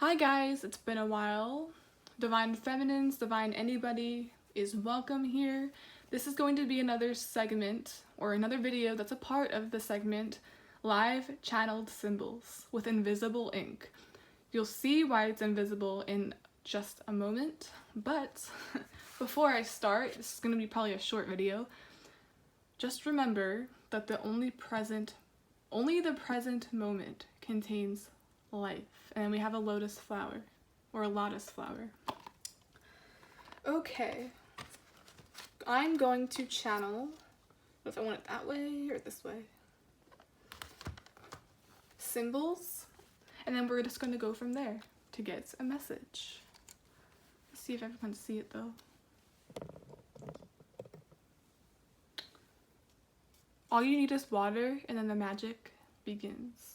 Hi guys, it's been a while. Divine Feminines, Divine Anybody is welcome here. This is going to be another segment or another video that's a part of the segment Live Channeled Symbols with invisible ink. You'll see why it's invisible in just a moment, but before I start, this is going to be probably a short video. Just remember that only the present moment contains life. And then we have a lotus flower, or a lotus flower. Okay, I'm going to channel, if I want it that way or this way, symbols, and then we're just going to go from there to get a message. Let's see if everyone can see it though. All you need is water, and then the magic begins.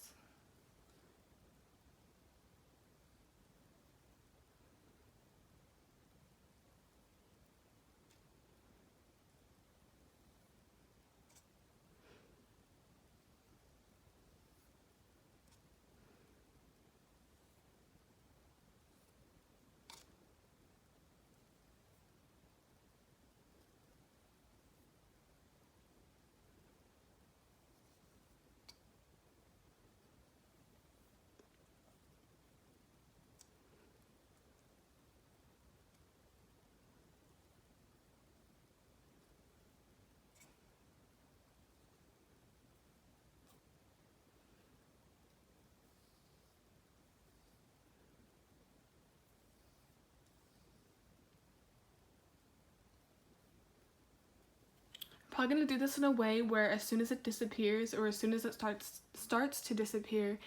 Probably gonna do this in a way where as soon as it disappears or as soon as it starts to disappear,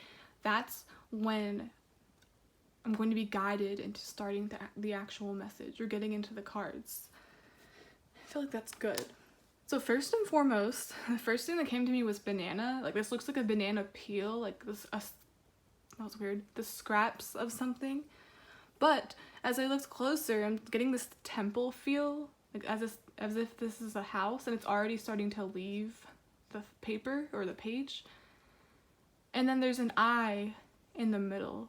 that's when I'm going to be guided into starting the actual message or getting into the cards. I feel like that's good. So first and foremost, the first thing that came to me was banana. Like this looks like a banana peel, like this, that was weird, the scraps of something. But as I looked closer, I'm getting this temple feel, like as if this is a house and it's already starting to leave the paper or the page. And then there's an eye in the middle.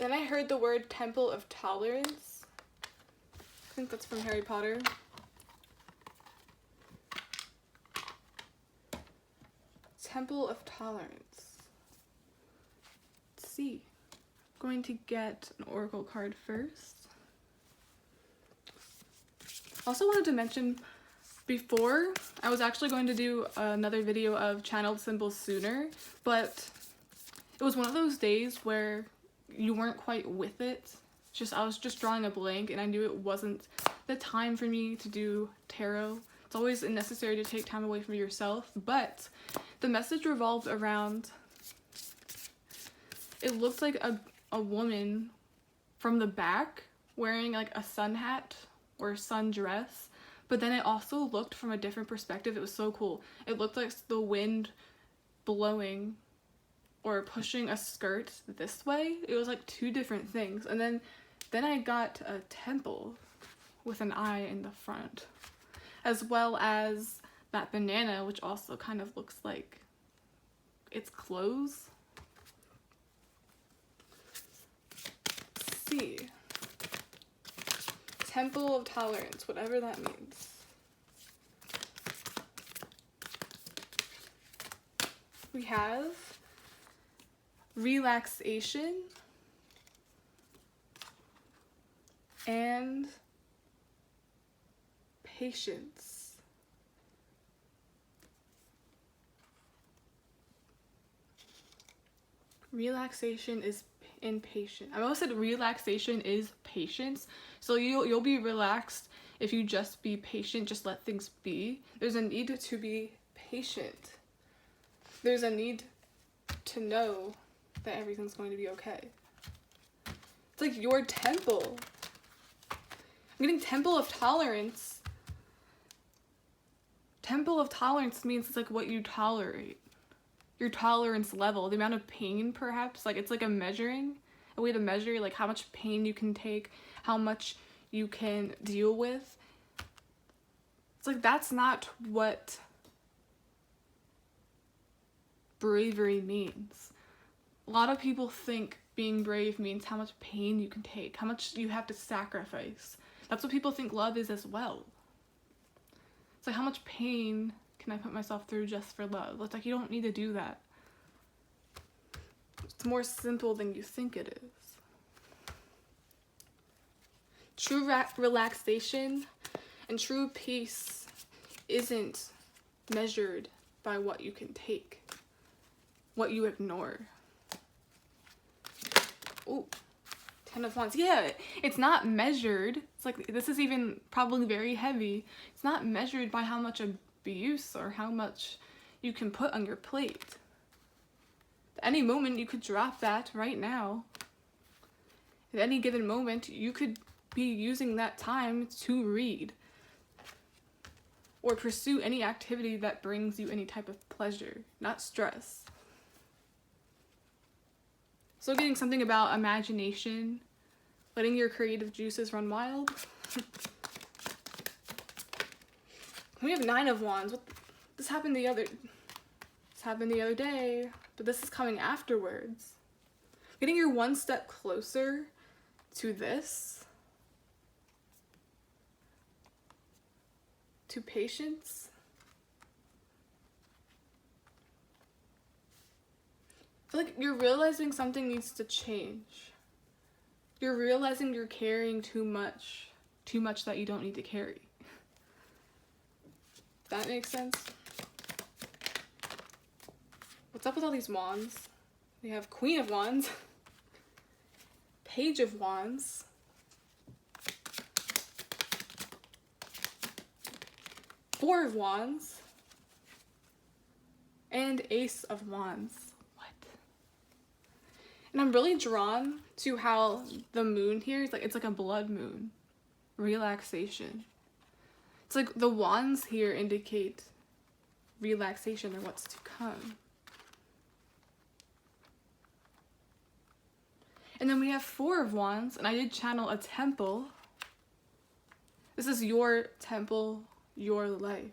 And then I heard the word Temple of Tolerance. I think that's from Harry Potter. Temple of Tolerance. Let's see. I'm going to get an oracle card first. Also wanted to mention, before I was actually going to do another video of channeled symbols sooner, but it was one of those days where you weren't quite with it. I was just drawing a blank and I knew it wasn't the time for me to do tarot. It's always necessary to take time away from yourself, but the message revolved around, it looked like a woman from the back wearing like a sun hat or sun dress, but then it also looked from a different perspective. It was so cool. It looked like the wind blowing or pushing a skirt this way. It was like two different things. And then I got a temple with an eye in the front, as well as that banana, which also kind of looks like its clothes. Let's see. Temple of Tolerance, whatever that means. We have relaxation and patience. Relaxation is impatient. I almost said relaxation is patience. So you'll be relaxed if you just be patient, just let things be. There's a need to be patient. There's a need to know that everything's going to be okay. It's like your temple. I'm getting Temple of Tolerance. Temple of Tolerance means it's like what you tolerate. Your tolerance level, the amount of pain perhaps, like it's like a way to measure like how much pain you can take, how much you can deal with. It's like that's not what bravery means. A lot of people think being brave means how much pain you can take, how much you have to sacrifice. That's what people think love is as well. It's like, how much pain can I put myself through just for love? It's like, you don't need to do that. It's more simple than you think it is. True relaxation and true peace isn't measured by what you can take, what you ignore. Ooh, 10 of Wands. Yeah, it's not measured. It's like, this is even probably very heavy. It's not measured by how much abuse or how much you can put on your plate. At any moment, you could drop that right now. At any given moment, you could be using that time to read or pursue any activity that brings you any type of pleasure, not stress. So getting something about imagination, letting your creative juices run wild. We have 9 of Wands. This happened the other day, but this is coming afterwards. Getting your one step closer to this, to patience. I feel like you're realizing something needs to change. You're realizing you're carrying too much that you don't need to carry. That makes sense? What's up with all these wands? We have Queen of Wands, Page of Wands, Four of Wands, and Ace of Wands. What? And I'm really drawn to how the moon here is like, it's like a blood moon. Relaxation. It's like the wands here indicate relaxation or what's to come. And then we have Four of Wands, and I did channel a temple. This is your temple, your life.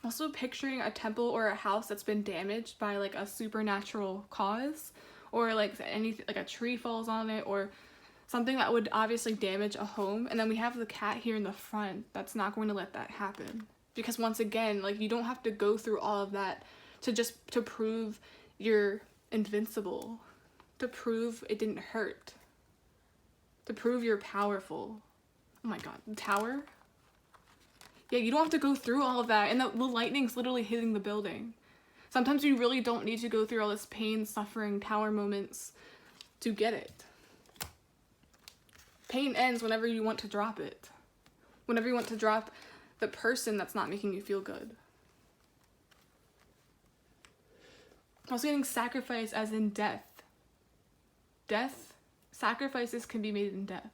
Also picturing a temple or a house that's been damaged by like a supernatural cause, or like anything, like a tree falls on it, or something that would obviously damage a home. And then we have the cat here in the front that's not going to let that happen. Because once again, like, you don't have to go through all of that to prove you're invincible, to prove it didn't hurt, to prove you're powerful. Oh my god, the tower? Yeah, you don't have to go through all of that, and the lightning's literally hitting the building. Sometimes you really don't need to go through all this pain, suffering, tower moments to get it. Pain ends whenever you want to drop it. Whenever you want to drop the person that's not making you feel good. I was getting sacrifice as in death. Death, sacrifices can be made in death.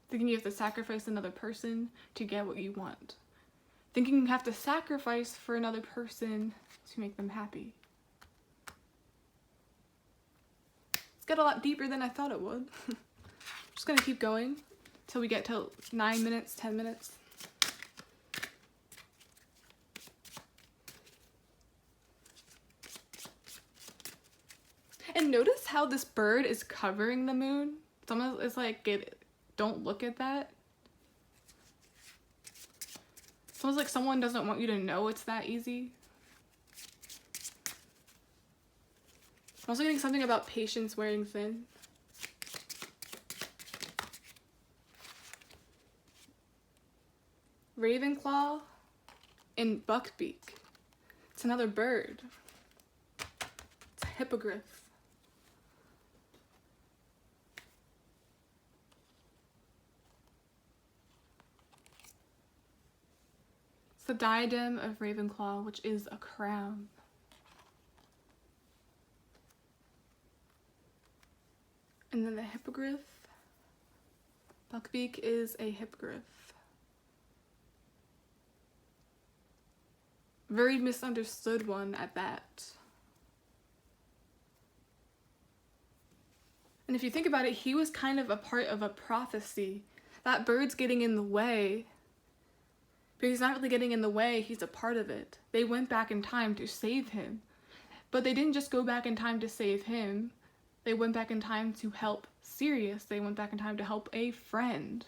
Thinking you have to sacrifice another person to get what you want. Thinking you have to sacrifice for another person to make them happy. It's got a lot deeper than I thought it would. Just gonna keep going till we get to 9 minutes, 10 minutes. And notice how this bird is covering the moon. It's like, don't look at that. It's almost like someone doesn't want you to know it's that easy. I'm also getting something about patience wearing thin. Ravenclaw and buckbeak. It's another bird. It's a hippogriff. It's the diadem of Ravenclaw, which is a crown. And then the hippogriff. Buckbeak is a hippogriff. Very misunderstood one at that. And if you think about it, he was kind of a part of a prophecy That bird's getting in the way. But he's not really getting in the way, he's a part of it. They went back in time to save him. But they didn't just go back in time to save him. They went back in time to help Sirius. They went back in time to help a friend.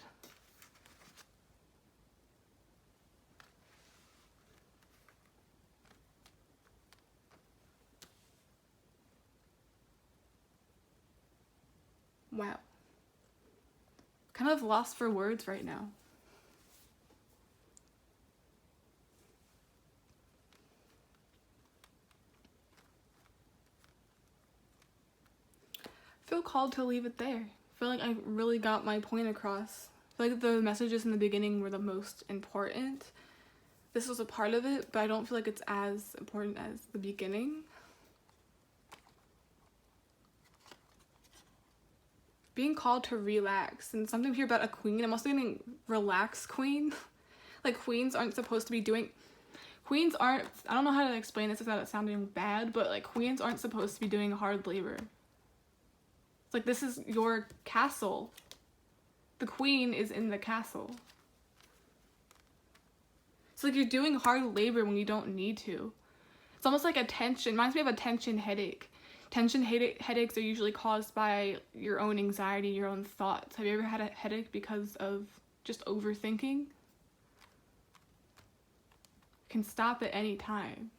Wow. Kind of lost for words right now. I feel called to leave it there. I feel like I really got my point across. I feel like the messages in the beginning were the most important. This was a part of it, but I don't feel like it's as important as the beginning. Being called to relax, and something here about a queen. I'm also getting relax queen. Like queens aren't supposed to be doing, queens aren't, I don't know how to explain this without it sounding bad, but like queens aren't supposed to be doing hard labor. It's like, this is your castle. The queen is in the castle. It's like you're doing hard labor when you don't need to. It's almost like a tension, reminds me of a tension headache. Tension headaches are usually caused by your own anxiety, your own thoughts. Have you ever had a headache because of just overthinking? It can stop at any time.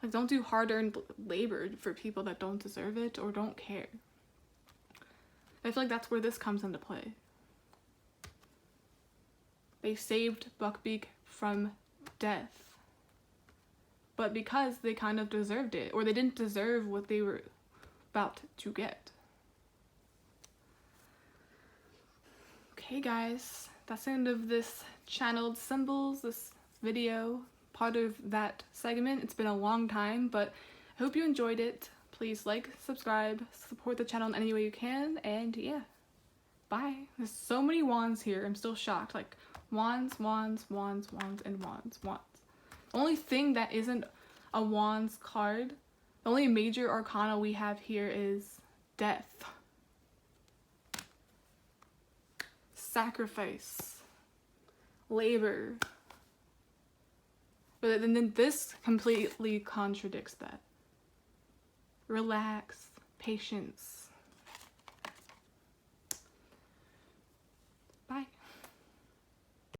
Like, don't do hard-earned labor for people that don't deserve it or don't care. I feel like that's where this comes into play. They saved Buckbeak from death. But because they kind of deserved it, or they didn't deserve what they were about to get. Okay guys, that's the end of this channeled symbols, this video, part of that segment. It's been a long time, but I hope you enjoyed it. Please like, subscribe, support the channel in any way you can, and yeah, bye. There's so many wands here, I'm still shocked. Like, wands, wands, wands, wands, and wands, wands. The only thing that isn't a wands card, the only major arcana we have here is death, sacrifice, labor. But then this completely contradicts that. Relax, patience.